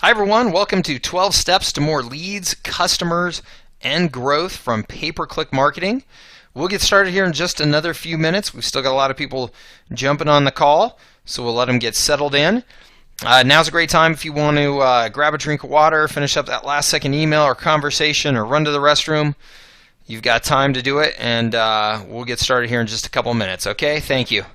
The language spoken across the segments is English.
Hi everyone, welcome to 12 Steps to More Leads, Customers, and Growth from Pay-Per-Click Marketing. We'll get started here in just another few minutes. We've still got a lot of people jumping on the call, so we'll let them get settled in. Now's a great time if you want to grab a drink of water, finish up that last second email or conversation, or run to the restroom. You've got time to do it, and we'll get started here in just a couple minutes, okay? Thank you.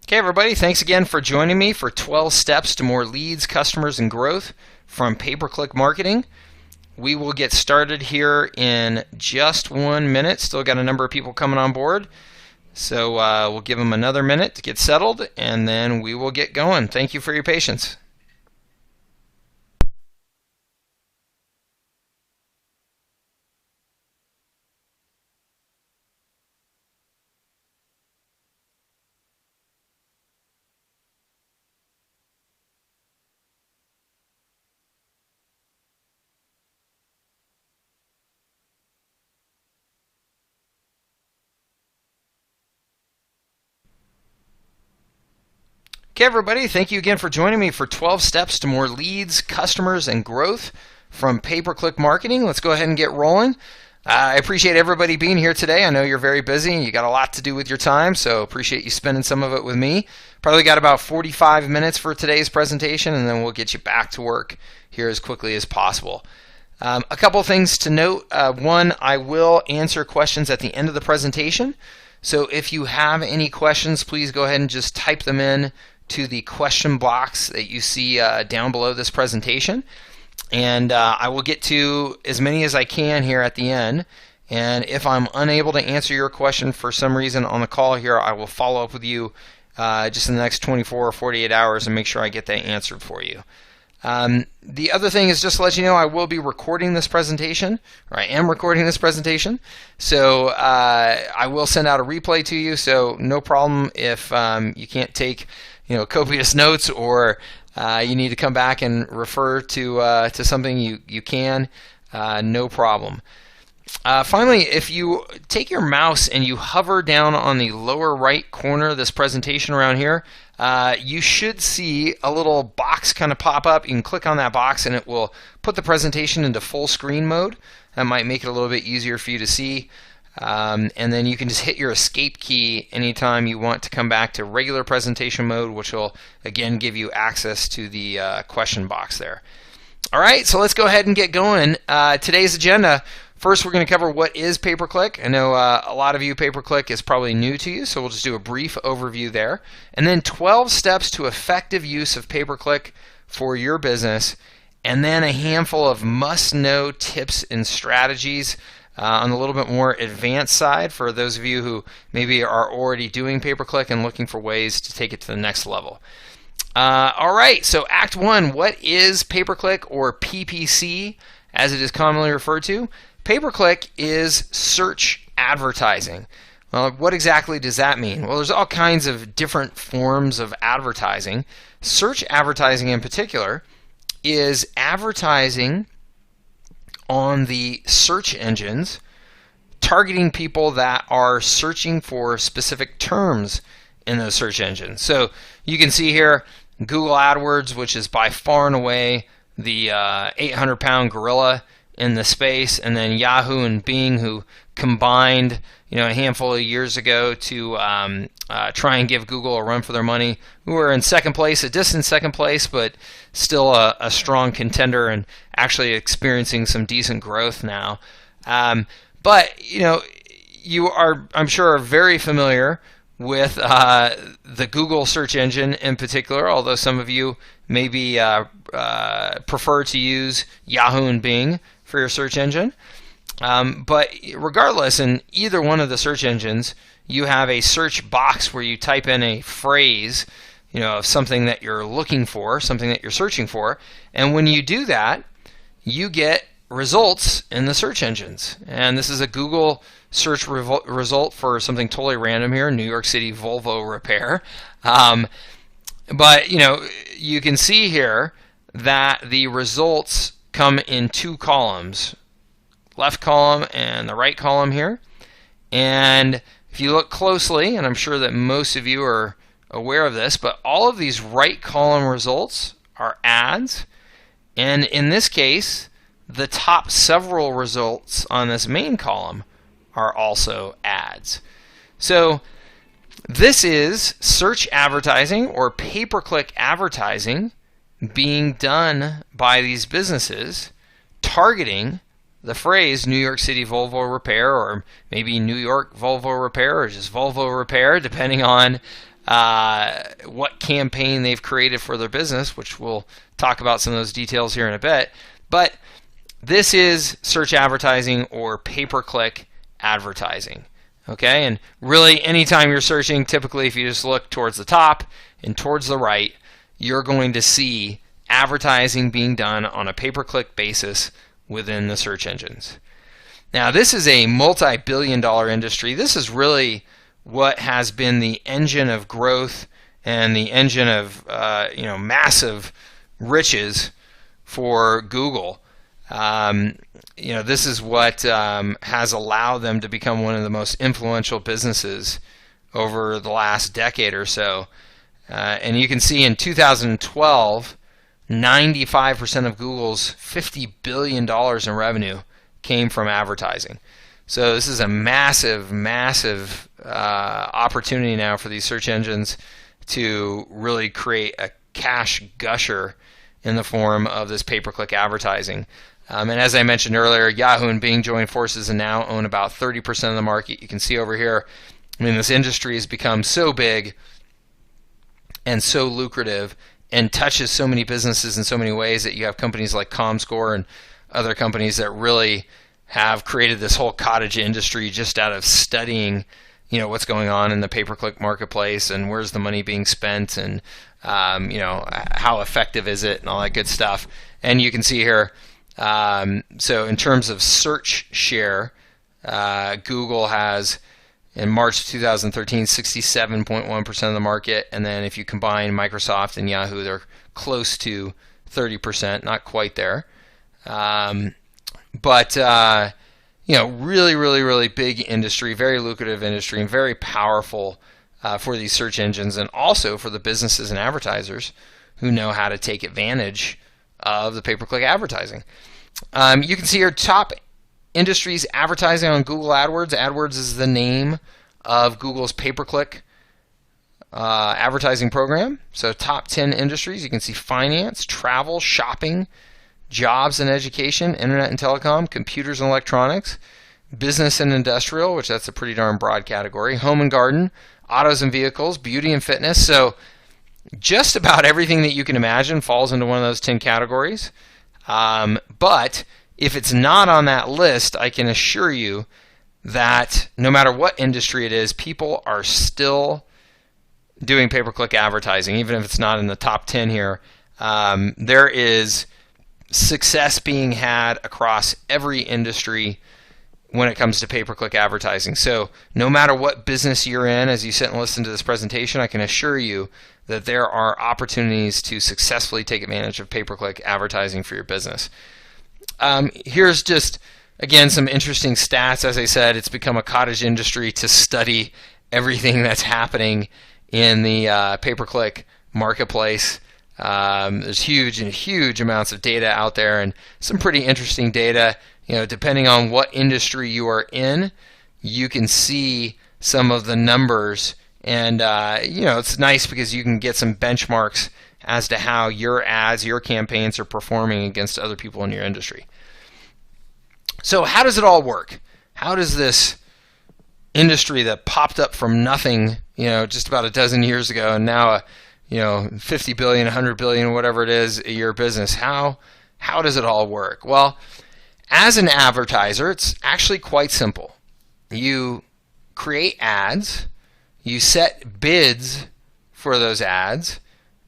Okay, everybody, thanks again for joining me for 12 Steps to More Leads, Customers, and Growth from Pay-Per-Click Marketing. We will get started here in just 1 minute. Still got a number of people coming on board, so we'll give them another minute to get settled, and then we will get going. Thank you for your patience. Okay, everybody, thank you again for joining me for 12 Steps to More Leads, Customers, and Growth from Pay-Per-Click Marketing. Let's go ahead and get rolling. I appreciate everybody being here today. I know you're very busy and you got a lot to do with your time, so appreciate you spending some of it with me. Probably got about 45 minutes for today's presentation, and then we'll get you back to work here as quickly as possible. A couple things to note. One, I will answer questions at the end of the presentation. So if you have any questions, please go ahead and just type them in to the question box that you see down below this presentation. And I will get to as many as I can here at the end. And if I'm unable to answer your question for some reason on the call here, I will follow up with you just in the next 24 or 48 hours and make sure I get that answered for you. The other thing is just to let you know I will be recording this presentation, or I am recording this presentation, so I will send out a replay to you, so no problem if you can't take copious notes, or you need to come back and refer to something, you can, no problem. Finally, if you take your mouse and you hover down on the lower right corner of this presentation around here, you should see a little box kind of pop up. You can click on that box and it will put the presentation into full screen mode. That might make it a little bit easier for you to see. And then you can just hit your escape key anytime you want to come back to regular presentation mode, which will again give you access to the question box there. All right, so let's go ahead and get going. Today's agenda. First, we're going to cover what is pay-per-click. I know a lot of you, pay-per-click is probably new to you, so we'll just do a brief overview there. And then 12 steps to effective use of pay-per-click for your business. And then a handful of must-know tips and strategies on a little bit more advanced side for those of you who maybe are already doing pay-per-click and looking for ways to take it to the next level. All right, so Act 1, what is pay-per-click, or PPC as it is commonly referred to? Pay-per-click is search advertising. Well, what exactly does that mean? Well, there's all kinds of different forms of advertising. Search advertising in particular is advertising on the search engines, targeting people that are searching for specific terms in those search engines. So you can see here Google AdWords, which is by far and away the 800-pound gorilla in the space, and then Yahoo and Bing, who combined a handful of years ago to try and give Google a run for their money, who are in second place, a distant second place, but still a strong contender and actually experiencing some decent growth now. But you are, I'm sure, are very familiar with the Google search engine in particular, although some of you maybe prefer to use Yahoo and Bing for your search engine. But regardless, in either one of the search engines, you have a search box where you type in a phrase, of something that you're looking for, something that you're searching for. And when you do that, you get results in the search engines. And this is a Google search result for something totally random here, New York City Volvo repair. But you can see here that the results come in two columns, left column and the right column here. And if you look closely, and I'm sure that most of you are aware of this, but all of these right column results are ads. And in this case, the top several results on this main column are also ads. So this is search advertising or pay-per-click advertising being done by these businesses targeting the phrase New York City Volvo repair, or maybe New York Volvo repair, or just Volvo repair, depending on what campaign they've created for their business, which we'll talk about some of those details here in a bit. But this is search advertising or pay-per-click advertising. Okay, and really anytime you're searching, typically if you just look towards the top and towards the right, you're going to see advertising being done on a pay-per-click basis within the search engines. Now, this is a multi-billion-dollar industry. This is really what has been the engine of growth and the engine of massive riches for Google. This is what has allowed them to become one of the most influential businesses over the last decade or so. And you can see in 2012, 95% of Google's $50 billion in revenue came from advertising. So this is a massive, massive opportunity now for these search engines to really create a cash gusher in the form of this pay-per-click advertising. And as I mentioned earlier, Yahoo and Bing joined forces and now own about 30% of the market. You can see over here, this industry has become so big and so lucrative and touches so many businesses in so many ways that you have companies like ComScore and other companies that really have created this whole cottage industry just out of studying what's going on in the pay-per-click marketplace and where's the money being spent and how effective is it and all that good stuff. And you can see here, so in terms of search share, Google has in March 2013 67.1% of the market, and then if you combine Microsoft and Yahoo, they're close to 30%, not quite there. But really, really, really big industry, very lucrative industry, and very powerful for these search engines, and also for the businesses and advertisers who know how to take advantage of the pay-per-click advertising. You can see here top industries advertising on Google AdWords. AdWords is the name of Google's pay-per-click advertising program. So top 10 industries, you can see finance, travel, shopping, jobs and education, internet and telecom, computers and electronics, business and industrial, which that's a pretty darn broad category, home and garden, autos and vehicles, beauty and fitness. So just about everything that you can imagine falls into one of those 10 categories. But if it's not on that list, I can assure you that no matter what industry it is, people are still doing pay-per-click advertising, even if it's not in the top 10 here. There is success being had across every industry when it comes to pay-per-click advertising. So no matter what business you're in, as you sit and listen to this presentation, I can assure you that there are opportunities to successfully take advantage of pay-per-click advertising for your business. Here's just, again, some interesting stats. As I said, it's become a cottage industry to study everything that's happening in the pay-per-click marketplace. There's huge amounts of data out there, and some pretty interesting data. Depending on what industry you are in, you can see some of the numbers, and it's nice because you can get some benchmarks as to how your ads, your campaigns are performing against other people in your industry. So how does it all work? How does this industry that popped up from nothing, just about a dozen years ago, and now a 50 billion, 100 billion, whatever it is, a year business, how does it all work? Well, As an advertiser, it's actually quite simple. You create ads, you set bids for those ads.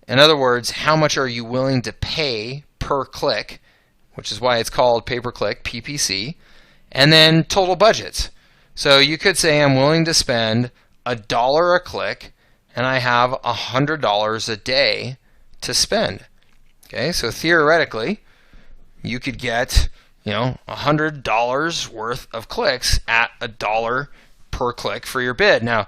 In other words, how much are you willing to pay per click, which is why it's called pay-per-click, PPC, and then total budgets. So you could say I'm willing to spend $1 a click, and I have $100 a day to spend. Okay, so theoretically, you could get $100 worth of clicks at $1 per click for your bid. Now,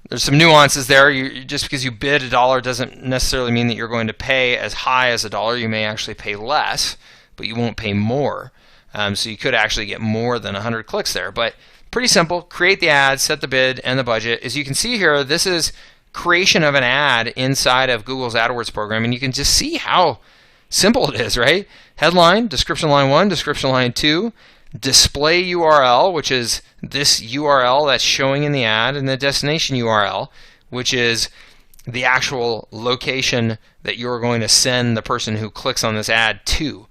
there's some nuances there. Just because you bid $1 doesn't necessarily mean that you're going to pay as high as $1. You may actually pay less, but you won't pay more. So you could actually get more than 100 clicks there. But pretty simple. Create the ad, set the bid and the budget. As you can see here, this is creation of an ad inside of Google's AdWords program, and you can just see how simple it is, right? Headline, description line 1, description line 2, display URL, which is this URL that's showing in the ad, and the destination URL, which is the actual location that you're going to send the person who clicks on this ad to,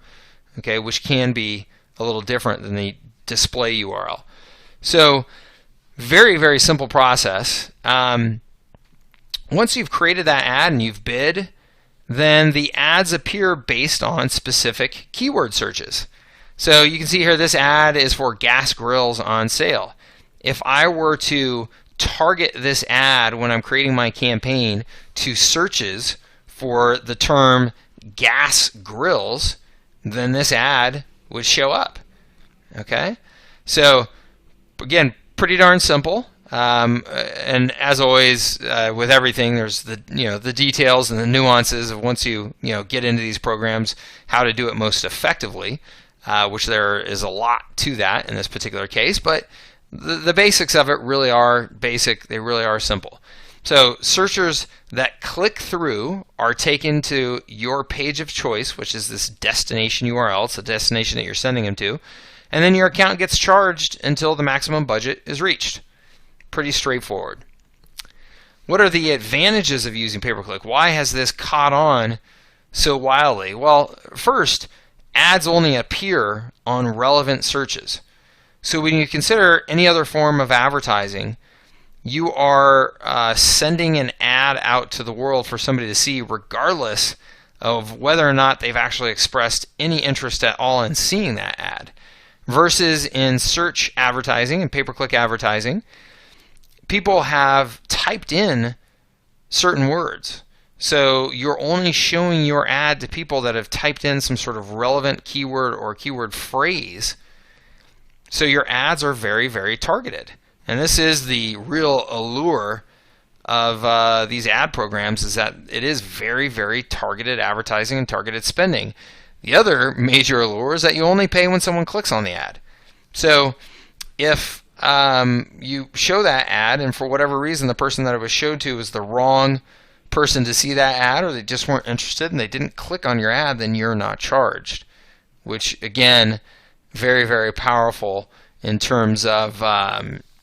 okay, which can be a little different than the display URL. So very, very simple process. Once you've created that ad and you've bid, then the ads appear based on specific keyword searches. So you can see here this ad is for gas grills on sale. If I were to target this ad when I'm creating my campaign to searches for the term gas grills, then this ad would show up. Okay? So again, pretty darn simple. And as always, with everything, there's the details and the nuances of once you get into these programs, how to do it most effectively, which there is a lot to that in this particular case. But the basics of it really are basic. They really are simple. So searchers that click through are taken to your page of choice, which is this destination URL. It's the destination that you're sending them to. And then your account gets charged until the maximum budget is reached. Pretty straightforward. What are the advantages of using pay-per-click? Why has this caught on so wildly? Well, first, ads only appear on relevant searches. So when you consider any other form of advertising, you are sending an ad out to the world for somebody to see regardless of whether or not they've actually expressed any interest at all in seeing that ad. Versus in search advertising and pay-per-click advertising, people have typed in certain words. So you're only showing your ad to people that have typed in some sort of relevant keyword or keyword phrase. So your ads are very, very targeted. And this is the real allure of these ad programs, is that it is very, very targeted advertising and targeted spending. The other major allure is that you only pay when someone clicks on the ad. So if you show that ad and for whatever reason the person that it was showed to was the wrong person to see that ad, or they just weren't interested and they didn't click on your ad, then you're not charged. Which again, very, very powerful in terms of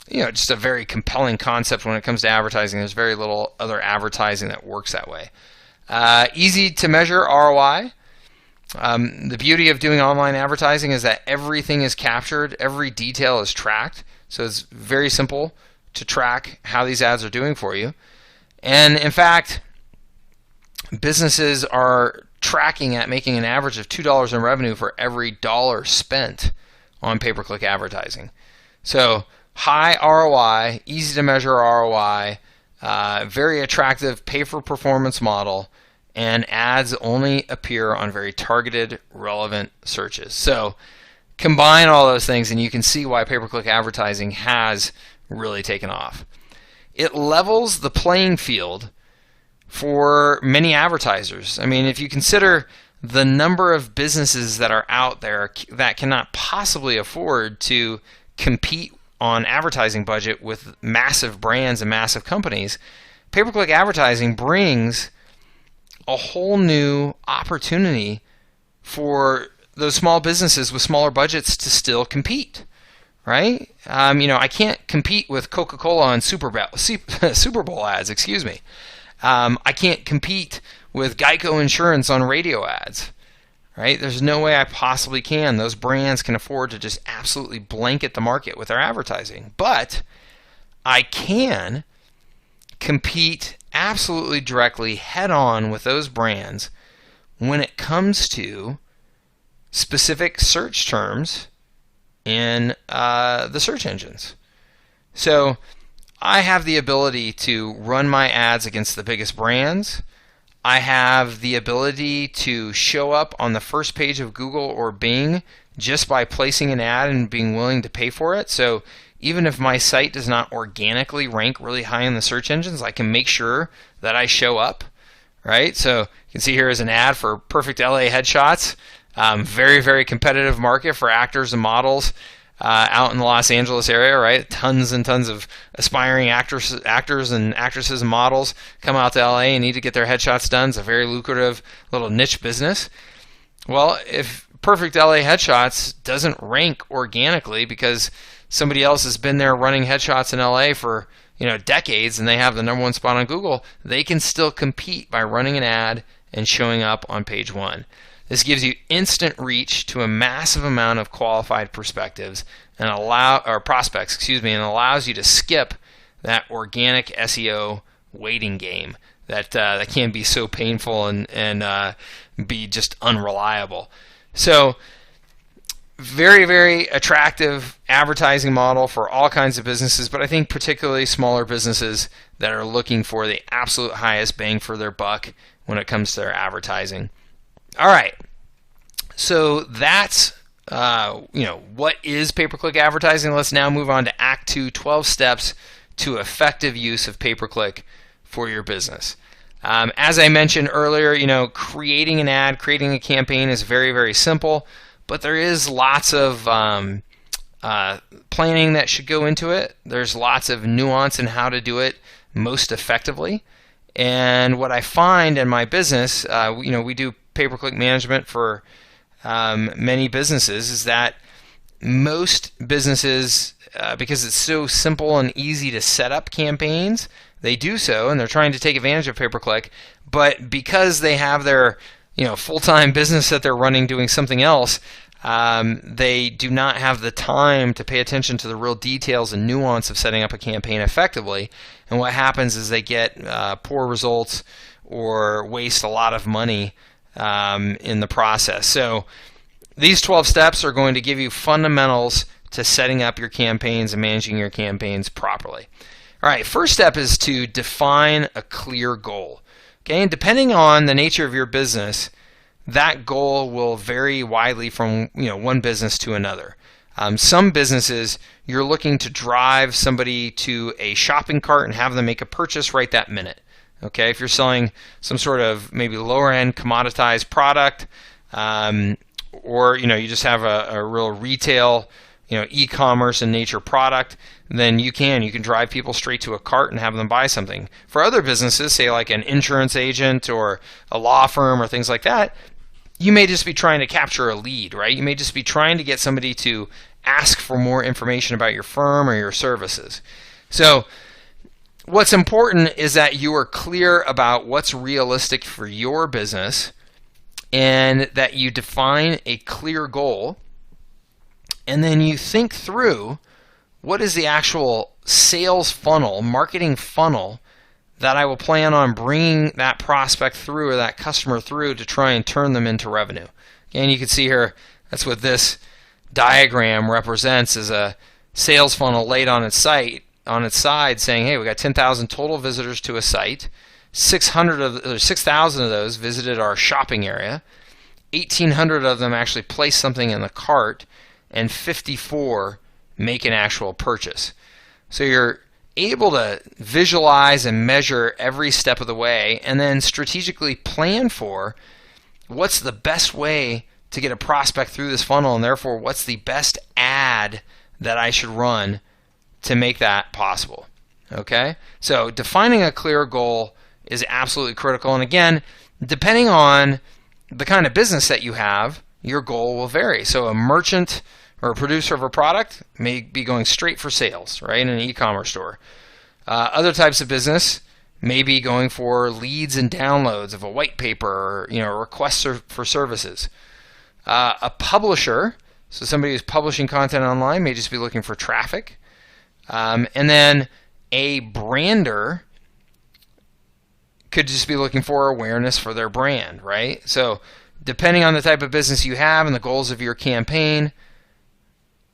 just a very compelling concept when it comes to advertising. There's very little other advertising that works that way. Easy to measure ROI. The beauty of doing online advertising is that everything is captured, every detail is tracked. So it's very simple to track how these ads are doing for you. And in fact, businesses are tracking at making an average of $2 in revenue for every dollar spent on pay-per-click advertising. So high ROI, easy to measure ROI, very attractive pay-for-performance model, and ads only appear on very targeted, relevant searches. So combine all those things and you can see why pay-per-click advertising has really taken off. It levels the playing field for many advertisers. I mean, if you consider the number of businesses that are out there that cannot possibly afford to compete on advertising budget with massive brands and massive companies, pay-per-click advertising brings a whole new opportunity for those small businesses with smaller budgets to still compete, right? I can't compete with Coca-Cola on Super Bowl ads, excuse me. I can't compete with Geico Insurance on radio ads, right? There's no way I possibly can. Those brands can afford to just absolutely blanket the market with their advertising. But I can compete absolutely directly head on with those brands when it comes to specific search terms in the search engines. So I have the ability to run my ads against the biggest brands. I have the ability to show up on the first page of Google or Bing just by placing an ad and being willing to pay for it. So even if my site does not organically rank really high in the search engines, I can make sure that I show up, right? So you can see here is an ad for Perfect LA Headshots. Very, very competitive market for actors and models out in the Los Angeles area, right? Tons and tons of aspiring actors and actresses and models come out to LA and need to get their headshots done. It's a very lucrative little niche business. Well, if Perfect LA Headshots doesn't rank organically because somebody else has been there running headshots in LA for decades and they have the #1 spot on Google, they can still compete by running an ad and showing up on page 1. This gives you instant reach to a massive amount of qualified prospects and prospects, and allows you to skip that organic SEO waiting game that can be so painful and be just unreliable. So very, very attractive advertising model for all kinds of businesses, but I think particularly smaller businesses that are looking for the absolute highest bang for their buck when it comes to their advertising. All right, so that's what is pay-per-click advertising. Let's now move on to Act 2, 12 steps to effective use of pay-per-click for your business. As I mentioned earlier, creating an ad, creating a campaign is very, very simple, but there is lots of planning that should go into it. There's lots of nuance in how to do it most effectively. And what I find in my business, we do pay-per-click management for many businesses, is that most businesses, because it's so simple and easy to set up campaigns, they do so, and they're trying to take advantage of pay-per-click, but because they have their full-time business that they're running doing something else, they do not have the time to pay attention to the real details and nuance of setting up a campaign effectively. And what happens is they get poor results or waste a lot of money in the process. So these 12 steps are going to give you fundamentals to setting up your campaigns and managing your campaigns properly. All right, first step is to define a clear goal. Okay, and depending on the nature of your business, that goal will vary widely from one business to another. Some businesses, you're looking to drive somebody to a shopping cart and have them make a purchase right that minute. Okay, if you're selling some sort of maybe lower end commoditized product, or you just have a real retail, e-commerce in nature product, then you can drive people straight to a cart and have them buy something. For other businesses, say like an insurance agent or a law firm or things like that, you may just be trying to capture a lead, right? You may just be trying to get somebody to ask for more information about your firm or your services. So what's important is that you are clear about what's realistic for your business and that you define a clear goal, and then you think through what is the actual sales funnel, marketing funnel that I will plan on bringing that prospect through or that customer through to try and turn them into revenue. Again, you can see here, that's what this diagram represents, is a sales funnel laid on its side saying, hey, we got 10,000 total visitors to a site, 6,000 of those visited our shopping area, 1,800 of them actually placed something in the cart, and 54 make an actual purchase. So you're able to visualize and measure every step of the way and then strategically plan for what's the best way to get a prospect through this funnel, and therefore what's the best ad that I should run to make that possible. Okay? So defining a clear goal is absolutely critical, and again, depending on the kind of business that you have, your goal will vary. So a merchant or a producer of a product may be going straight for sales, right, in an e-commerce store. Other types of business may be going for leads and downloads of a white paper or requests for services. A publisher, so somebody who's publishing content online, may just be looking for traffic. And then a brander could just be looking for awareness for their brand, right? So depending on the type of business you have and the goals of your campaign,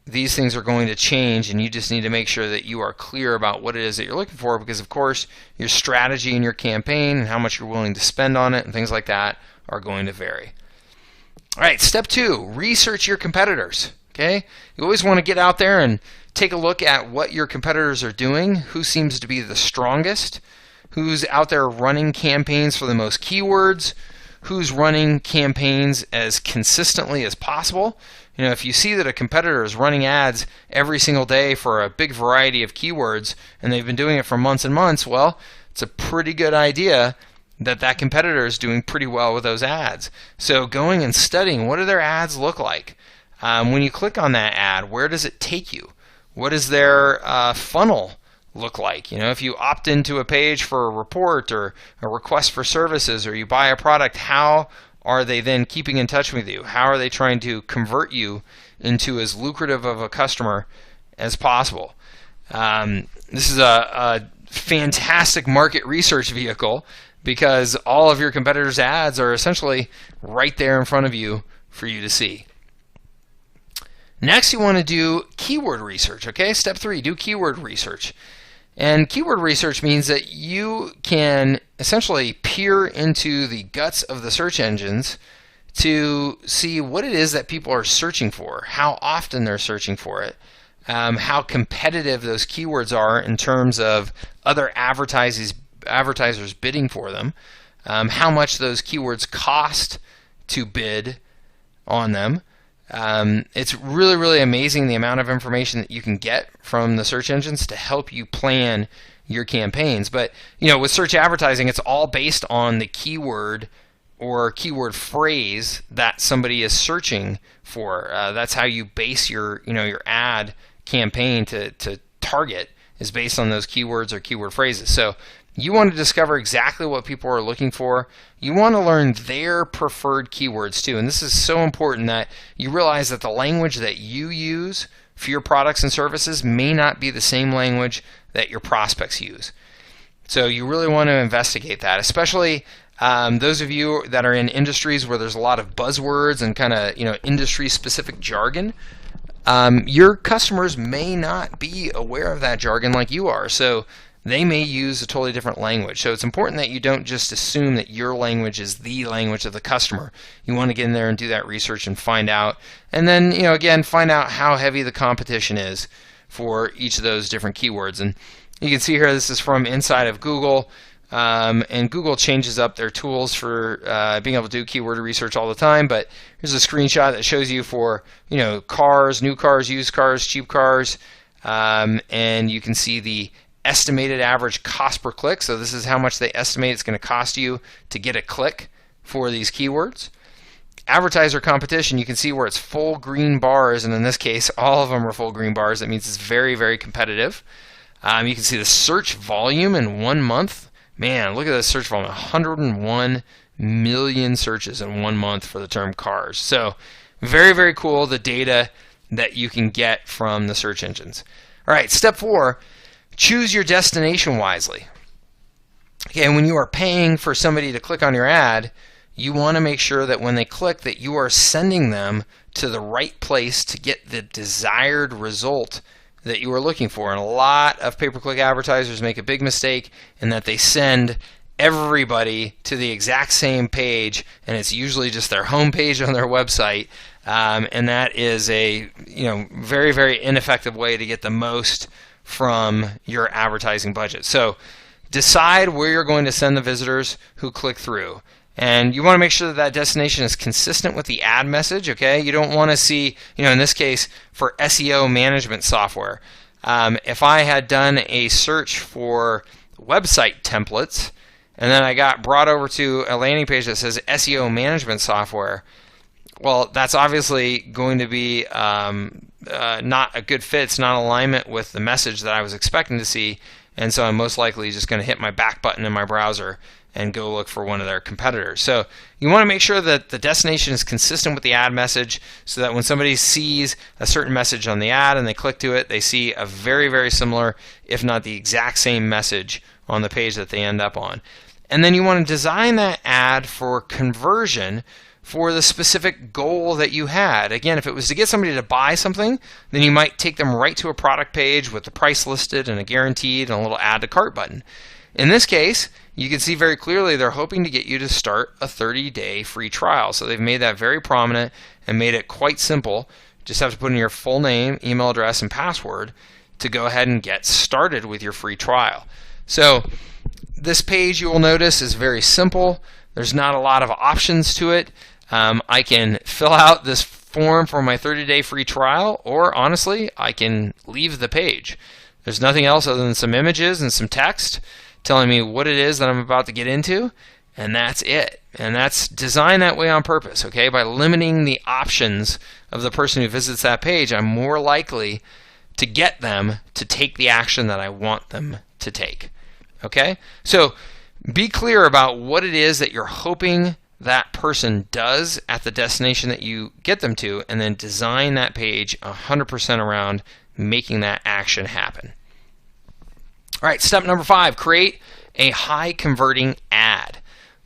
these things are going to change, and you just need to make sure that you are clear about what it is that you're looking for, because of course your strategy in your campaign and how much you're willing to spend on it and things like that are going to vary. All right, step 2, research your competitors. Okay, you always want to get out there and take a look at what your competitors are doing, who seems to be the strongest, who's out there running campaigns for the most keywords, who's running campaigns as consistently as possible. You know, if you see that a competitor is running ads every single day for a big variety of keywords and they've been doing it for months and months, well, it's a pretty good idea that that competitor is doing pretty well with those ads. So going and studying, what do their ads look like? When you click on that ad, where does it take you? What does their funnel look like? You know, if you opt into a page for a report or a request for services, or you buy a product, how are they then keeping in touch with you? How are they trying to convert you into as lucrative of a customer as possible? This is a fantastic market research vehicle, because all of your competitors' ads are essentially right there in front of you for you to see. Next, you want to do keyword research. Okay, step 3, do keyword research. And keyword research means that you can essentially peer into the guts of the search engines to see what it is that people are searching for, how often they're searching for it, how competitive those keywords are in terms of other advertisers bidding for them, how much those keywords cost to bid on them. It's really, really amazing the amount of information that you can get from the search engines to help you plan your campaigns. But you know, with search advertising, it's all based on the keyword or keyword phrase that somebody is searching for. That's how you base your ad campaign to target, is based on those keywords or keyword phrases. So you want to discover exactly what people are looking for. You want to learn their preferred keywords too. And this is so important, that you realize that the language that you use for your products and services may not be the same language that your prospects use. So you really want to investigate that, especially those of you that are in industries where there's a lot of buzzwords and kind of industry-specific jargon. Your customers may not be aware of that jargon like you are. So they may use a totally different language. So it's important that you don't just assume that your language is the language of the customer. You want to get in there and do that research and find out. And then, again, find out how heavy the competition is for each of those different keywords. And you can see here, this is from inside of Google. And Google changes up their tools for being able to do keyword research all the time. But here's a screenshot that shows you for, cars, new cars, used cars, cheap cars. And you can see the estimated average cost per click. So this is how much they estimate it's going to cost you to get a click for these keywords. Advertiser competition, you can see where it's full green bars, and in this case all of them are full green bars. That means it's very, very competitive. You can see the search volume in 1 month. Man, look at the search volume, 101 million searches in 1 month for the term cars. So very, very cool, the data that you can get from the search engines. All right, step 4, choose your destination wisely. Okay, and when you are paying for somebody to click on your ad, you want to make sure that when they click, that you are sending them to the right place to get the desired result that you are looking for. And a lot of pay-per-click advertisers make a big mistake in that they send everybody to the exact same page, and it's usually just their home page on their website. And that is a very, very ineffective way to get the most from your advertising budget. So decide where you're going to send the visitors who click through. And you want to make sure that that destination is consistent with the ad message, okay? You don't want to see, in this case, for SEO management software. If I had done a search for website templates, and then I got brought over to a landing page that says SEO management software, well, that's obviously going to be not a good fit. It's not in alignment with the message that I was expecting to see, and so I'm most likely just going to hit my back button in my browser and go look for one of their competitors. So you want to make sure that the destination is consistent with the ad message, so that when somebody sees a certain message on the ad and they click to it, they see a very, very similar, if not the exact same message on the page that they end up on. And then you want to design that ad for conversion for the specific goal that you had. Again, if it was to get somebody to buy something, then you might take them right to a product page with the price listed and a guaranteed and a little add to cart button. In this case, you can see very clearly they're hoping to get you to start a 30-day free trial. So they've made that very prominent and made it quite simple. You just have to put in your full name, email address, and password to go ahead and get started with your free trial. So this page, you will notice, is very simple. There's not a lot of options to it. I can fill out this form for my 30-day free trial, or honestly, I can leave the page. There's nothing else other than some images and some text telling me what it is that I'm about to get into, and that's it. And that's designed that way on purpose, okay? By limiting the options of the person who visits that page, I'm more likely to get them to take the action that I want them to take, okay? So be clear about what it is that you're hoping that person does at the destination that you get them to, and then design that page 100% around making that action happen. All right, step number 5, create a high converting ad.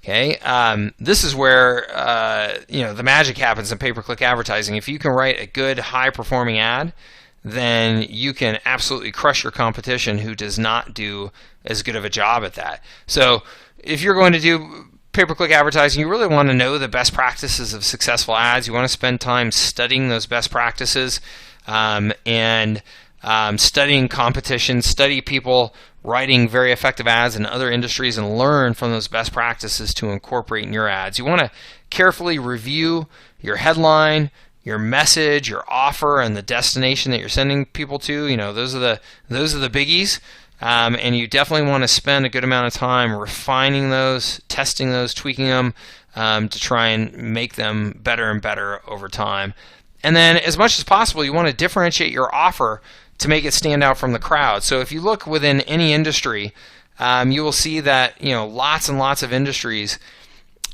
Okay, this is where the magic happens in pay-per-click advertising. If you can write a good high performing ad, then you can absolutely crush your competition who does not do as good of a job at that. So if you're going to do pay-per-click advertising, you really want to know the best practices of successful ads. You want to spend time studying those best practices and studying competition, study people writing very effective ads in other industries, and learn from those best practices to incorporate in your ads. You want to carefully review your headline, your message, your offer, and the destination that you're sending people to. You know, those are the biggies. And you definitely want to spend a good amount of time refining those, testing those, tweaking them to try and make them better and better over time. And then as much as possible, you want to differentiate your offer to make it stand out from the crowd. So if you look within any industry, you will see that lots and lots of industries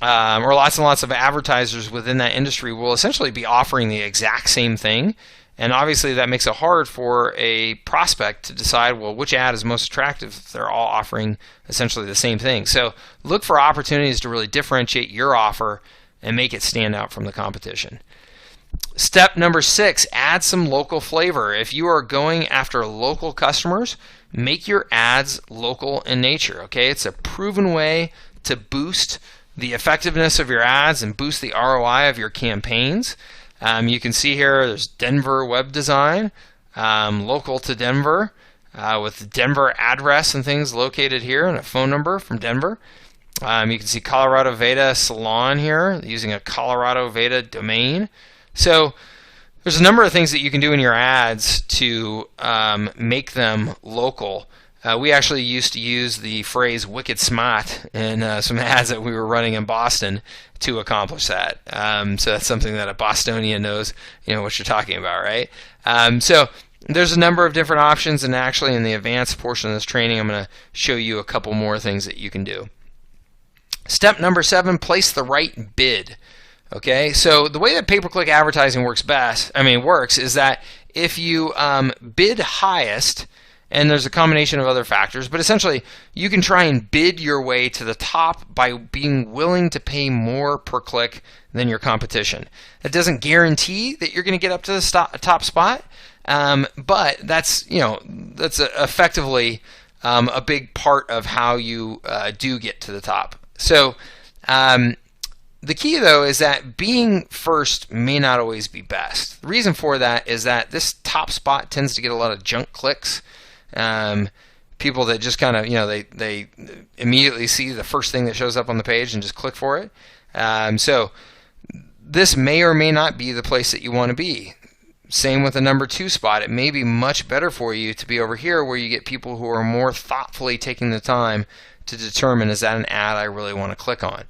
or lots and lots of advertisers within that industry will essentially be offering the exact same thing. And obviously that makes it hard for a prospect to decide, well, which ad is most attractive if they're all offering essentially the same thing. So look for opportunities to really differentiate your offer and make it stand out from the competition. Step number 6, add some local flavor. If you are going after local customers, make your ads local in nature. Okay, it's a proven way to boost the effectiveness of your ads and boost the ROI of your campaigns. You can see here there's Denver web design, local to Denver, with the Denver address and things located here, and a phone number from Denver. You can see Colorado Veda Salon here using a Colorado Veda domain. So there's a number of things that you can do in your ads to make them local. We actually used to use the phrase "wicked smart" in some ads that we were running in Boston to accomplish that. So that's something that a Bostonian knows, what you're talking about, right? So there's a number of different options, and actually in the advanced portion of this training, I'm going to show you a couple more things that you can do. Step number 7, place the right bid. Okay, so the way that pay-per-click advertising works is that if you bid highest, and there's a combination of other factors, but essentially you can try and bid your way to the top by being willing to pay more per click than your competition. That doesn't guarantee that you're going to get up to the top spot, but that's effectively a big part of how you do get to the top. So the key, though, is that being first may not always be best. The reason for that is that this top spot tends to get a lot of junk clicks. People that just kind of, they immediately see the first thing that shows up on the page and just click for it. So this may or may not be the place that you want to be. Same with the number 2 spot. It may be much better for you to be over here where you get people who are more thoughtfully taking the time to determine, is that an ad I really want to click on?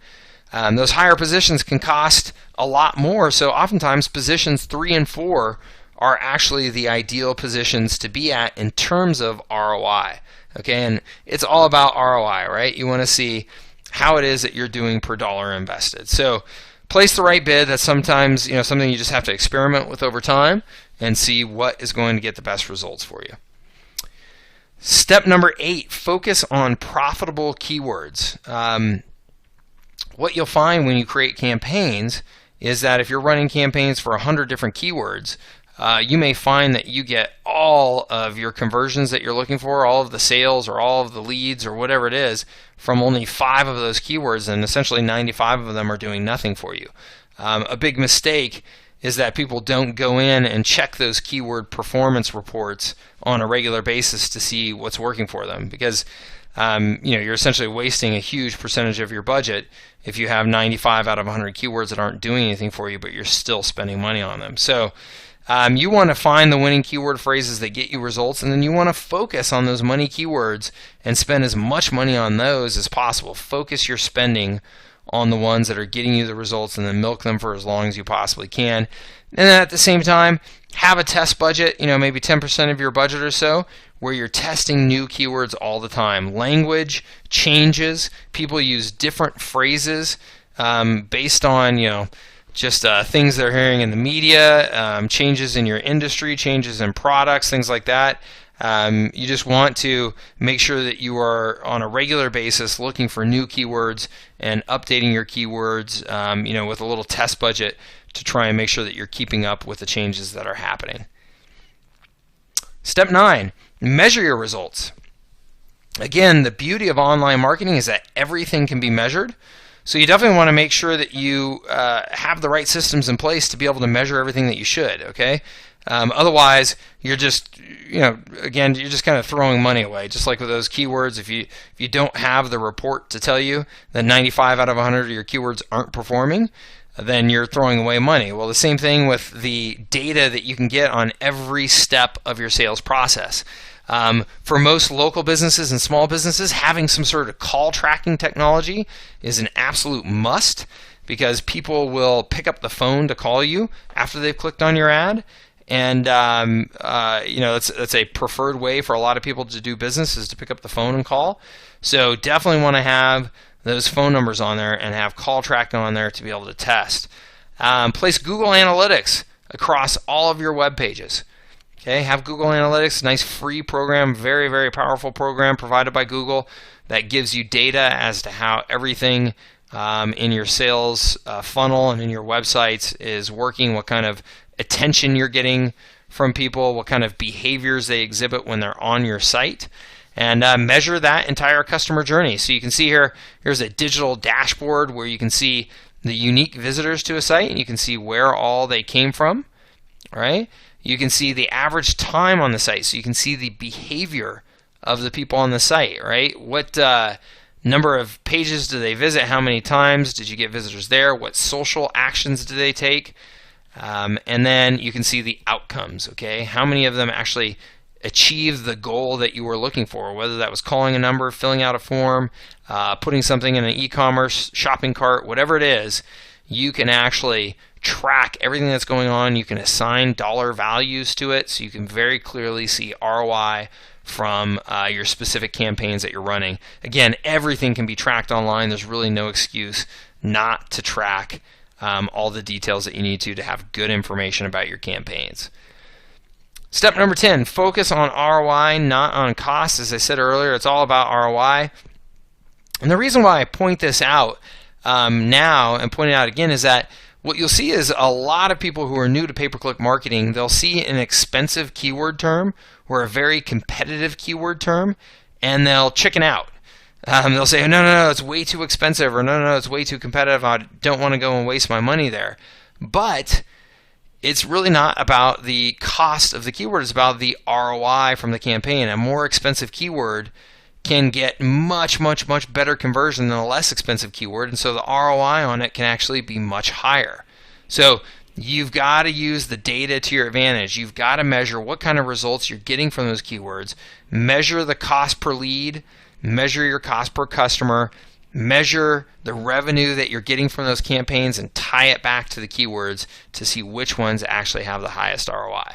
Those higher positions can cost a lot more, so oftentimes positions 3 and 4 are actually the ideal positions to be at in terms of ROI. Okay, and it's all about ROI, right? You want to see how it is that you're doing per dollar invested. So place the right bid. That's sometimes something you just have to experiment with over time and see what is going to get the best results for you. Step number 8, focus on profitable keywords. What you'll find when you create campaigns is that if you're running campaigns for 100 different keywords, you may find that you get all of your conversions that you're looking for, all of the sales or all of the leads or whatever it is, from only 5 of those keywords, and essentially 95 of them are doing nothing for you. A big mistake is that people don't go in and check those keyword performance reports on a regular basis to see what's working for them, because you're essentially wasting a huge percentage of your budget if you have 95 out of 100 keywords that aren't doing anything for you, but you're still spending money on them. So you want to find the winning keyword phrases that get you results, and then you want to focus on those money keywords and spend as much money on those as possible. Focus your spending on the ones that are getting you the results, and then milk them for as long as you possibly can. And then at the same time, have a test budget, maybe 10% of your budget or so, where you're testing new keywords all the time. Language changes. People use different phrases based on, just things they're hearing in the media, changes in your industry, changes in products, things like that. You just want to make sure that you are on a regular basis looking for new keywords and updating your keywords, with a little test budget to try and make sure that you're keeping up with the changes that are happening. Step 9, measure your results. Again, the beauty of online marketing is that everything can be measured. So you definitely want to make sure that you have the right systems in place to be able to measure everything that you should, okay? Otherwise, you're just, again, you're just kind of throwing money away. Just like with those keywords, if you don't have the report to tell you that 95 out of 100 of your keywords aren't performing, then you're throwing away money. Well, the same thing with the data that you can get on every step of your sales process. For most local businesses and small businesses, having some sort of call tracking technology is an absolute must, because people will pick up the phone to call you after they've clicked on your ad. And that's a preferred way for a lot of people to do business, is to pick up the phone and call. So definitely want to have those phone numbers on there and have call tracking on there to be able to test. Place Google Analytics across all of your web pages. Okay, have Google Analytics, nice free program, very, very powerful program provided by Google that gives you data as to how everything in your sales funnel and in your websites is working, what kind of attention you're getting from people, what kind of behaviors they exhibit when they're on your site, and measure that entire customer journey. So you can see here's a digital dashboard where you can see the unique visitors to a site, and you can see where all they came from, right? You can see the average time on the site, so you can see the behavior of the people on the site, right? What number of pages do they visit? How many times did you get visitors there? What social actions do they take? And then you can see the outcomes, okay? How many of them actually achieve the goal that you were looking for, whether that was calling a number, filling out a form, putting something in an e-commerce shopping cart, whatever it is. You can actually track everything that's going on. You can assign dollar values to it, so you can very clearly see ROI from your specific campaigns that you're running. Again, everything can be tracked online. There's really no excuse not to track all the details that you need to have good information about your campaigns. Step number 10, focus on ROI, not on cost. As I said earlier, it's all about ROI. And the reason why I point this out now and point it out again is that what you'll see is a lot of people who are new to pay-per-click marketing, they'll see an expensive keyword term or a very competitive keyword term, and they'll chicken out. They'll say, no, it's way too expensive, or no, it's way too competitive. I don't want to go and waste my money there. But it's really not about the cost of the keyword. It's about the ROI from the campaign. A more expensive keyword can get much, much, much better conversion than a less expensive keyword, and so the ROI on it can actually be much higher. So you've got to use the data to your advantage. You've got to measure what kind of results you're getting from those keywords, measure the cost per lead, measure your cost per customer, measure the revenue that you're getting from those campaigns, and tie it back to the keywords to see which ones actually have the highest ROI.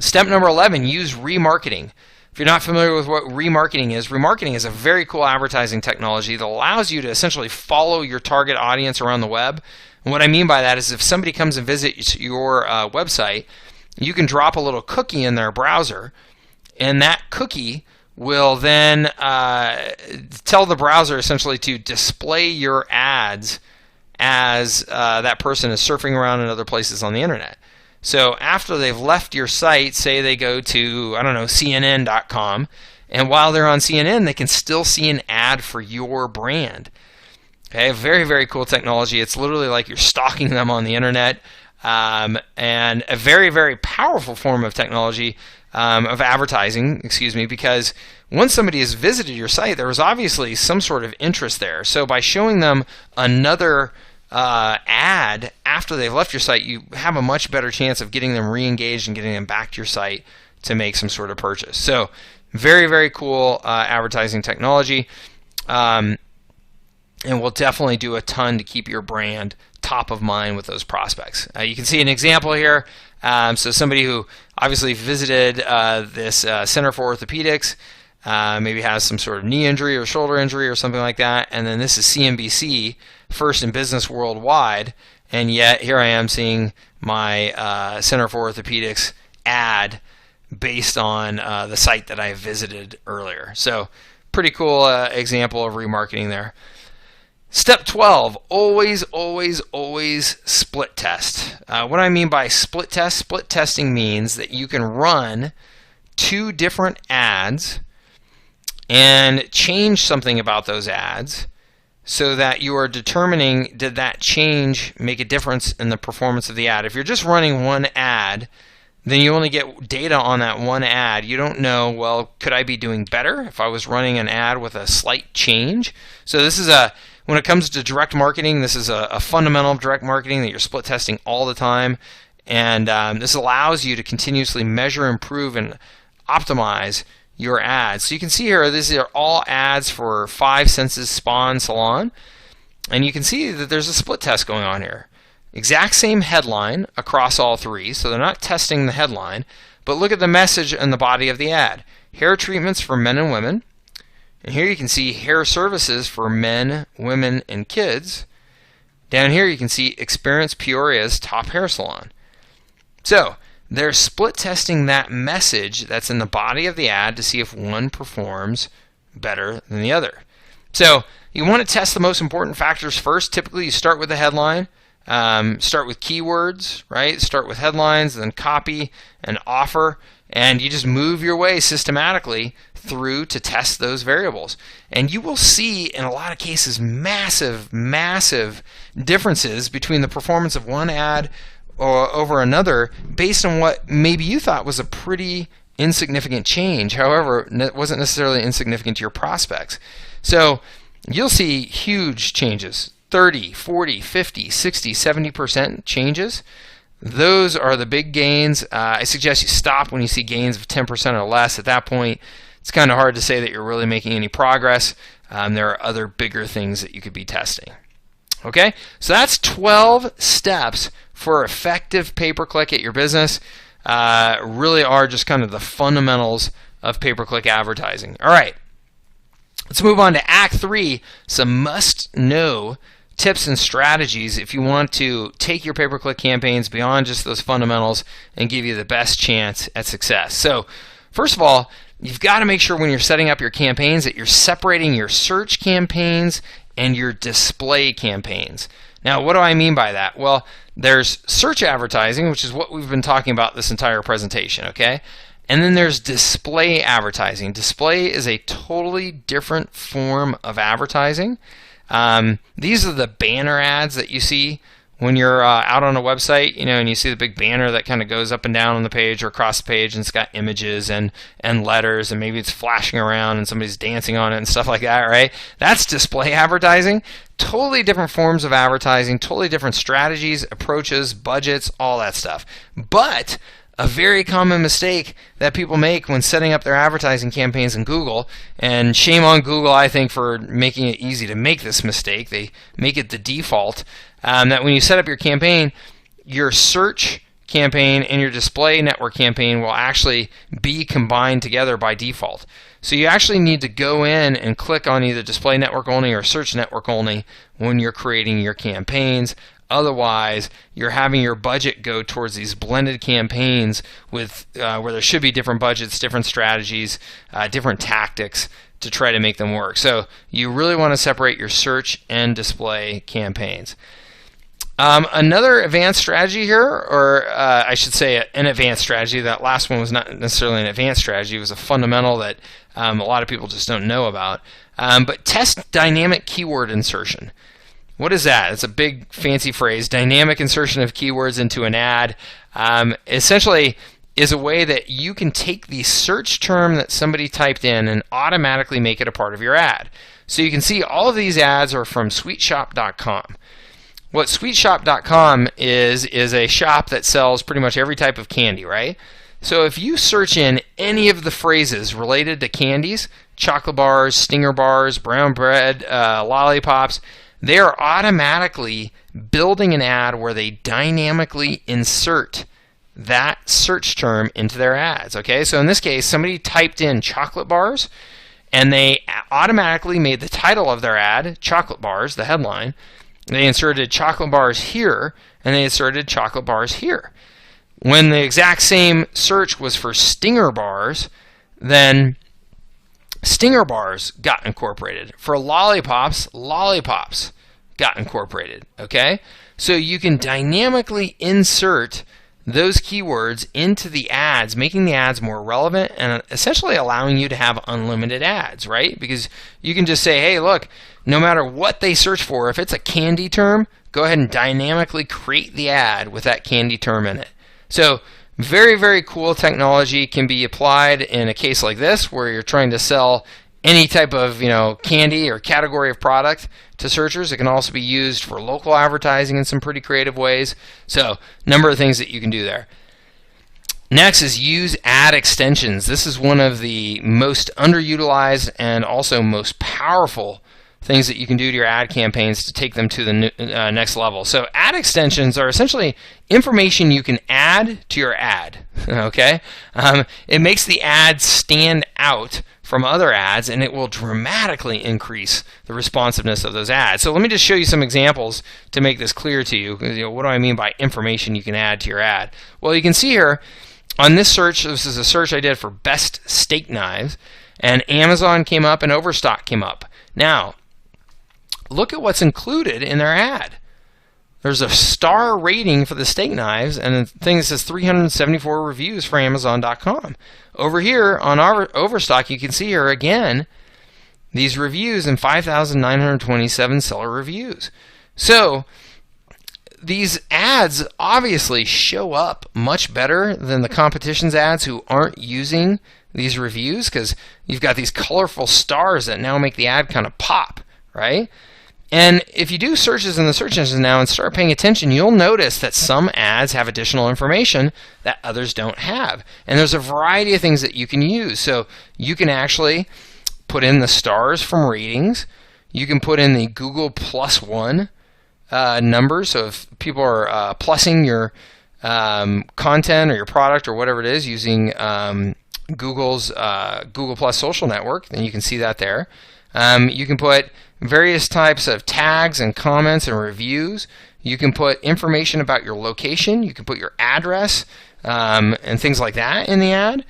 Step number 11, use remarketing. if you're not familiar with what remarketing is a very cool advertising technology that allows you to essentially follow your target audience around the web. And what I mean by that is if somebody comes and visits your website, you can drop a little cookie in their browser, and that cookie will then tell the browser essentially to display your ads as that person is surfing around in other places on the internet. So after they've left your site, say they go to, I don't know, CNN.com, and while they're on CNN, they can still see an ad for your brand. Okay, very, very cool technology. It's literally like you're stalking them on the internet, and a very, very powerful form of technology, of advertising, because once somebody has visited your site, there was obviously some sort of interest there. So by showing them another ad after they've left your site, you have a much better chance of getting them re-engaged and getting them back to your site to make some sort of purchase. So very, very cool advertising technology, and will definitely do a ton to keep your brand top of mind with those prospects. You can see an example here. So somebody who obviously visited this Center for Orthopedics, maybe has some sort of knee injury or shoulder injury or something like that, and then this is CNBC, first in business worldwide, and yet here I am seeing my Center for Orthopedics ad based on the site that I visited earlier. So pretty cool example of remarketing there. Step 12, always, always, always split test. What I mean by split testing means that you can run two different ads and change something about those ads so that you are determining, did that change make a difference in the performance of the ad. If you're just running one ad, then you only get data on that one ad. You don't know, well, could I be doing better if I was running an ad with a slight change? So this is when it comes to direct marketing, this is a fundamental of direct marketing that you're split testing all the time. And this allows you to continuously measure, improve, and optimize your ads. So you can see here, these are all ads for 5 Senses Spa and Salon. And you can see that there's a split test going on here. Exact same headline across all three, so they're not testing the headline, but look at the message and the body of the ad. Hair treatments for men and women. And here you can see hair services for men, women, and kids. Down here you can see Experience Peoria's top hair salon. So they're split testing that message that's in the body of the ad to see if one performs better than the other. So you want to test the most important factors first. Typically you start with the headline, start with keywords, right? Start with headlines, then copy and offer, and you just move your way systematically through to test those variables. And you will see in a lot of cases massive, massive differences between the performance of one ad or over another based on what maybe you thought was a pretty insignificant change. However, it wasn't necessarily insignificant to your prospects. So you'll see huge changes, 30, 40, 50, 60, 70% changes. Those are the big gains. I suggest you stop when you see gains of 10% or less. At that point, it's kind of hard to say that you're really making any progress. There are other bigger things that you could be testing. Okay, so that's 12 steps for effective pay-per-click at your business. Really are just kind of the fundamentals of pay-per-click advertising. All right, let's move on to Act 3, some must-know tips and strategies if you want to take your pay-per-click campaigns beyond just those fundamentals and give you the best chance at success. So first of all, you've got to make sure when you're setting up your campaigns that you're separating your search campaigns and your display campaigns. Now, what do I mean by that? Well, there's search advertising, which is what we've been talking about this entire presentation, okay? And then there's display advertising. Display is a totally different form of advertising. These are the banner ads that you see when you're out on a website, and you see the big banner that kind of goes up and down on the page or across the page, and it's got images and letters, and maybe it's flashing around and somebody's dancing on it and stuff like that, right? That's display advertising. Totally different forms of advertising, totally different strategies, approaches, budgets, all that stuff. But a very common mistake that people make when setting up their advertising campaigns in Google, and shame on Google, I think, for making it easy to make this mistake. They make it the default, that when you set up your campaign, your search campaign and your display network campaign will actually be combined together by default. So you actually need to go in and click on either display network only or search network only when you're creating your campaigns. Otherwise, you're having your budget go towards these blended campaigns with where there should be different budgets, different strategies, different tactics to try to make them work. So you really want to separate your search and display campaigns. Another advanced strategy here, or I should say an advanced strategy. That last one was not necessarily an advanced strategy. It was a fundamental that a lot of people just don't know about. But test dynamic keyword insertion. What is that? It's a big fancy phrase. Dynamic insertion of keywords into an ad. Essentially is a way that you can take the search term that somebody typed in and automatically make it a part of your ad. So you can see all of these ads are from sweetshop.com. What sweetshop.com is a shop that sells pretty much every type of candy, right? So if you search in any of the phrases related to candies, chocolate bars, stinger bars, brown bread, lollipops, they are automatically building an ad where they dynamically insert that search term into their ads. Okay, so in this case, somebody typed in chocolate bars, and they automatically made the title of their ad chocolate bars, the headline. They inserted chocolate bars here, and they inserted chocolate bars here. When the exact same search was for stinger bars, then stinger bars got incorporated. For lollipops, lollipops got incorporated. Okay? So you can dynamically insert those keywords into the ads, making the ads more relevant and essentially allowing you to have unlimited ads, right? Because you can just say, hey, look, no matter what they search for, if it's a candy term, go ahead and dynamically create the ad with that candy term in it. So very, very cool technology. Can be applied in a case like this where you're trying to sell any type of candy or category of product to searchers. It can also be used for local advertising in some pretty creative ways. So a number of things that you can do there. Next is use ad extensions. This is one of the most underutilized and also most powerful things that you can do to your ad campaigns to take them to the next level. So ad extensions are essentially information you can add to your ad. Okay, it makes the ad stand out from other ads, and it will dramatically increase the responsiveness of those ads. So let me just show you some examples to make this clear to you. What do I mean by information you can add to your ad? Well, you can see here on this search, this is a search I did for best steak knives, and Amazon came up and Overstock came up. Now, look at what's included in their ad. There's a star rating for the steak knives, and the thing that says 374 reviews for Amazon.com. Over here on our Overstock, you can see here again these reviews and 5,927 seller reviews. So these ads obviously show up much better than the competition's ads who aren't using these reviews, because you've got these colorful stars that now make the ad kind of pop, right? And if you do searches in the search engines now and start paying attention, you'll notice that some ads have additional information that others don't have. And there's a variety of things that you can use. So you can actually put in the stars from ratings. You can put in the Google +1 number. So if people are plussing your content or your product or whatever it is using Google's Google Plus social network, then you can see that there. You can put various types of tags and comments and reviews. You can put information about your location. You can put your address and things like that in the ad.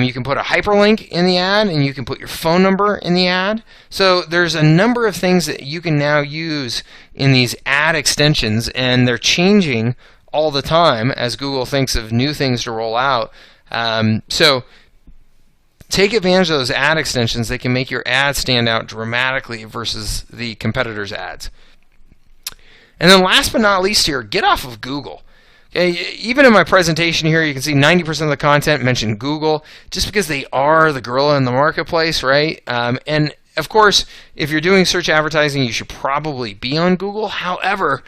You can put a hyperlink in the ad, and you can put your phone number in the ad. So there's a number of things that you can now use in these ad extensions, and they're changing all the time as Google thinks of new things to roll out. So take advantage of those ad extensions. They can make your ad stand out dramatically versus the competitors' ads. And then last but not least here, get off of Google. Okay, even in my presentation here, you can see 90% of the content mentioned Google, just because they are the gorilla in the marketplace, right? And of course, if you're doing search advertising, you should probably be on Google. However,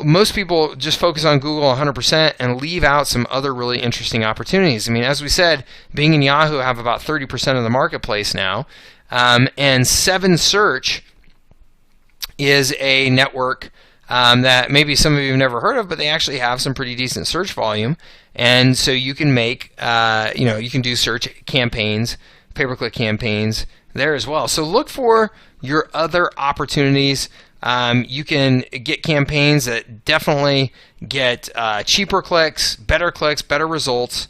most people just focus on Google 100% and leave out some other really interesting opportunities. I mean, as we said, Bing and Yahoo have about 30% of the marketplace now, and 7 Search is a network that maybe some of you have never heard of, but they actually have some pretty decent search volume. And so you can make, you can do search campaigns, pay-per-click campaigns there as well. So look for your other opportunities. You can get campaigns that definitely get cheaper clicks, better results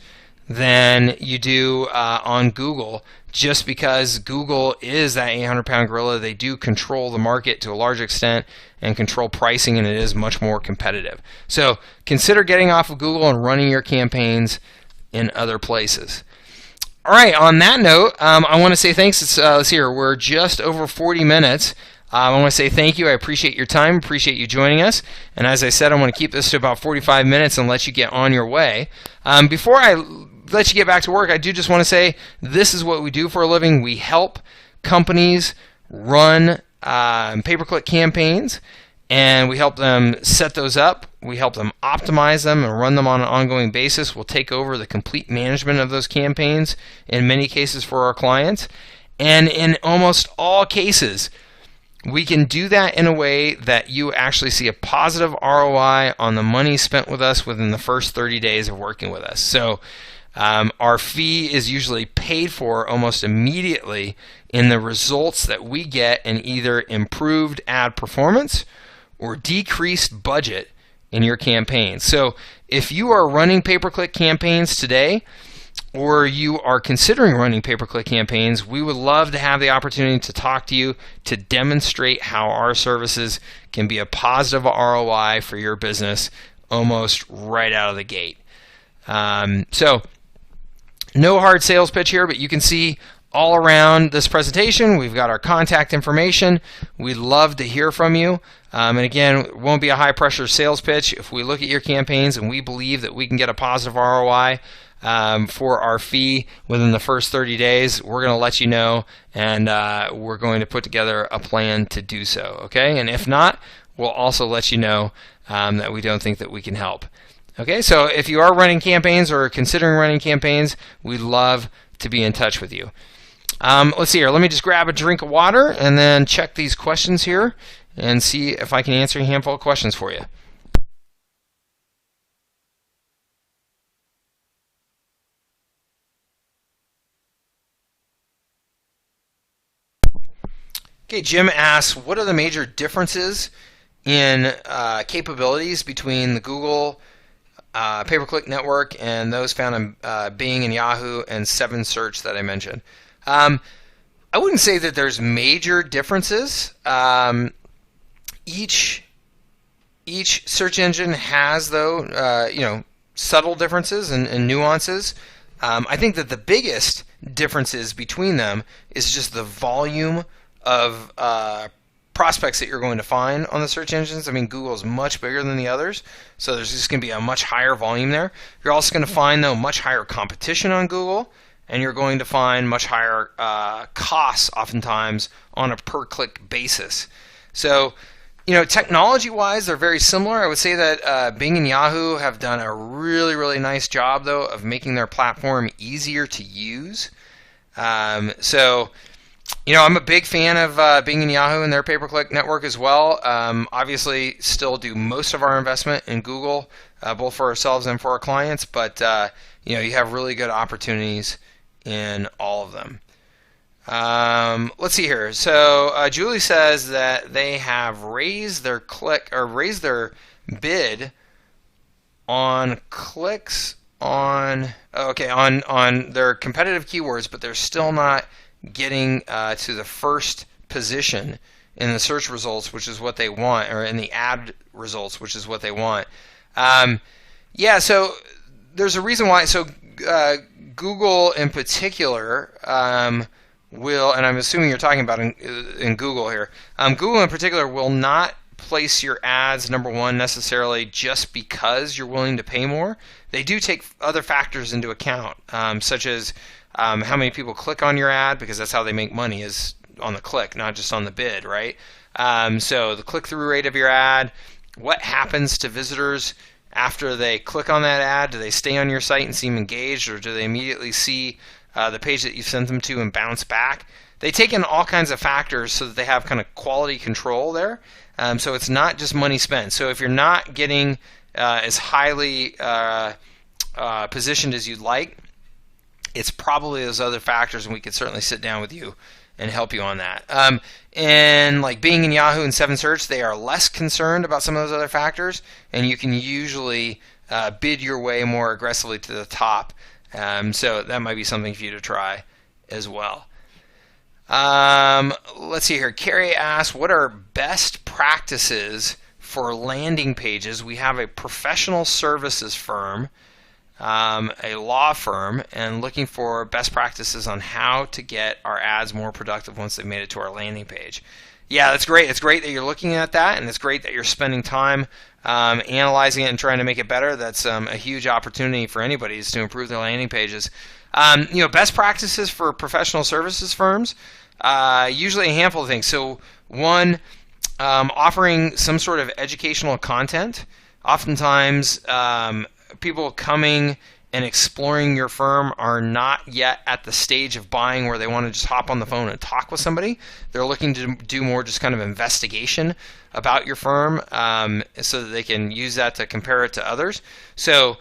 than you do on Google, just because Google is that 800-pound gorilla. They do control the market to a large extent and control pricing, and it is much more competitive. So consider getting off of Google and running your campaigns in other places. All right, on that note, I want to say thanks. Let's see here. We're just over 40 minutes. I want to say thank you. I appreciate your time, appreciate you joining us. And as I said, I want to keep this to about 45 minutes and let you get on your way. Before I let you get back to work, I do just want to say this is what we do for a living. We help companies run pay-per-click campaigns, and we help them set those up. We help them optimize them and run them on an ongoing basis. We'll take over the complete management of those campaigns in many cases for our clients. And in almost all cases, we can do that in a way that you actually see a positive ROI on the money spent with us within the first 30 days of working with us. So our fee is usually paid for almost immediately in the results that we get in either improved ad performance or decreased budget in your campaign. So if you are running pay-per-click campaigns today, or you are considering running pay-per-click campaigns, we would love to have the opportunity to talk to you to demonstrate how our services can be a positive ROI for your business almost right out of the gate. So no hard sales pitch here, but you can see all around this presentation, we've got our contact information. We'd love to hear from you. And again, it won't be a high-pressure sales pitch. If we look at your campaigns and we believe that we can get a positive ROI for our fee within the first 30 days, we're going to let you know, and we're going to put together a plan to do so. Okay? And if not, we'll also let you know that we don't think that we can help. Okay? So if you are running campaigns or considering running campaigns, we'd love to be in touch with you. Let's see here. Let me just grab a drink of water and then check these questions here and see if I can answer a handful of questions for you. Okay, Jim asks, what are the major differences in capabilities between the Google pay-per-click network and those found in Bing and Yahoo and 7 Search that I mentioned? I wouldn't say that there's major differences. Each search engine has, though, subtle differences and nuances. I think that the biggest differences between them is just the volume of prospects that you're going to find on the search engines. I mean, Google is much bigger than the others, so there's just going to be a much higher volume there. You're also going to find, though, much higher competition on Google, and you're going to find much higher costs oftentimes on a per-click basis. So, technology-wise, they're very similar. I would say that Bing and Yahoo have done a really, really nice job, though, of making their platform easier to use. I'm a big fan of Bing and Yahoo and their pay-per-click network as well. Obviously, still do most of our investment in Google, both for ourselves and for our clients, but you have really good opportunities in all of them. Let's see here. So Julie says that they have raised their bid on clicks on their competitive keywords, but they're still not getting to the first position in the search results, which is what they want, or in the ad results, which is what they want. So there's a reason why. So Google in particular will, and I'm assuming you're talking about in Google here, Google in particular will not place your ads, number one, necessarily just because you're willing to pay more. They do take other factors into account, such as how many people click on your ad, because that's how they make money, is on the click, not just on the bid, right? So the click-through rate of your ad, what happens to visitors after they click on that ad? Do they stay on your site and seem engaged, or do they immediately see the page that you sent them to and bounce back? they take in all kinds of factors so that they have kind of quality control there. So it's not just money spent. So if you're not getting as highly positioned as you'd like, it's probably those other factors, and we could certainly sit down with you and help you on that. And like Bing and Yahoo and 7Search, they are less concerned about some of those other factors, and you can usually bid your way more aggressively to the top. So that might be something for you to try as well. Let's see here. Carrie asks, what are best practices for landing pages? We have a professional services firm, a law firm, and looking for best practices on how to get our ads more productive once they've made it to our landing page. Yeah, that's great. It's great that you're looking at that, and it's great that you're spending time analyzing it and trying to make it better. That's a huge opportunity for anybody is to improve their landing pages. Best practices for professional services firms, usually a handful of things. So one, offering some sort of educational content. Oftentimes, people coming and exploring your firm are not yet at the stage of buying where they want to just hop on the phone and talk with somebody. They're looking to do more just kind of investigation about your firm, so that they can use that to compare it to others. So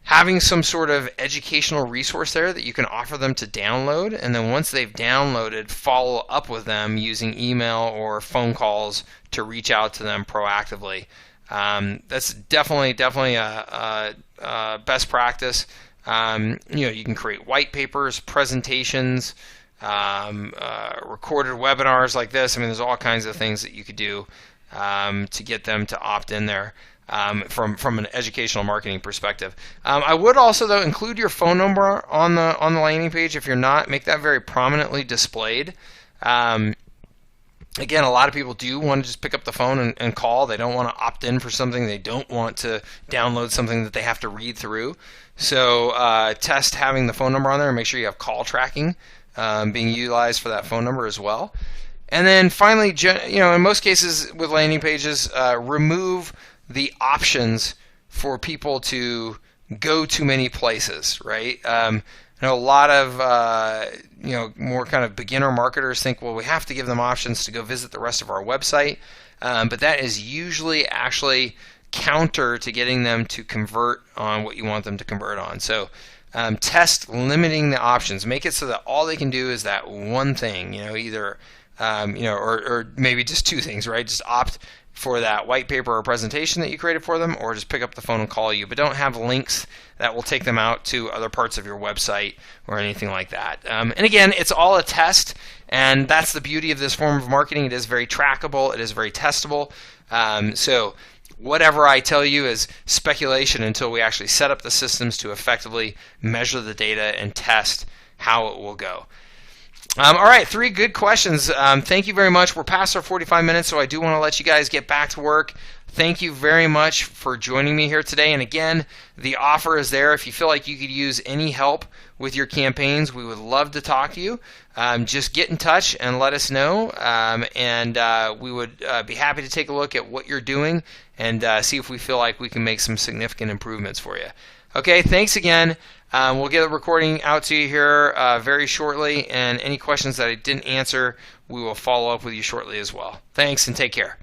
having some sort of educational resource there that you can offer them to download, and then once they've downloaded, follow up with them using email or phone calls to reach out to them proactively. That's definitely a best practice. You can create white papers, presentations, recorded webinars like this. I mean, there's all kinds of things that you could do to get them to opt in there from an educational marketing perspective. I would also, though, include your phone number on the landing page. If you're not, make that very prominently displayed. Again, a lot of people do want to just pick up the phone and call. They don't want to opt in for something. They don't want to download something that they have to read through. So test having the phone number on there and make sure you have call tracking being utilized for that phone number as well. And then finally, in most cases with landing pages, remove the options for people to go to many places, right? I know a lot of more kind of beginner marketers think, well, we have to give them options to go visit the rest of our website, but that is usually actually counter to getting them to convert on what you want them to convert on. So test limiting the options. Make it so that all they can do is that one thing, either or maybe just two things, right? Just opt for that white paper or presentation that you created for them, or just pick up the phone and call you. But don't have links that will take them out to other parts of your website or anything like that. And again, it's all a test, and that's the beauty of this form of marketing. It is very trackable. It is very testable. So whatever I tell you is speculation until we actually set up the systems to effectively measure the data and test how it will go. All right, 3 good questions. Thank you very much. We're past our 45 minutes, so I do want to let you guys get back to work. Thank you very much for joining me here today. And again, the offer is there. If you feel like you could use any help with your campaigns, we would love to talk to you. Just get in touch and let us know, and we would be happy to take a look at what you're doing and see if we feel like we can make some significant improvements for you. Okay, thanks again. We'll get a recording out to you here very shortly, and any questions that I didn't answer, we will follow up with you shortly as well. Thanks, and take care.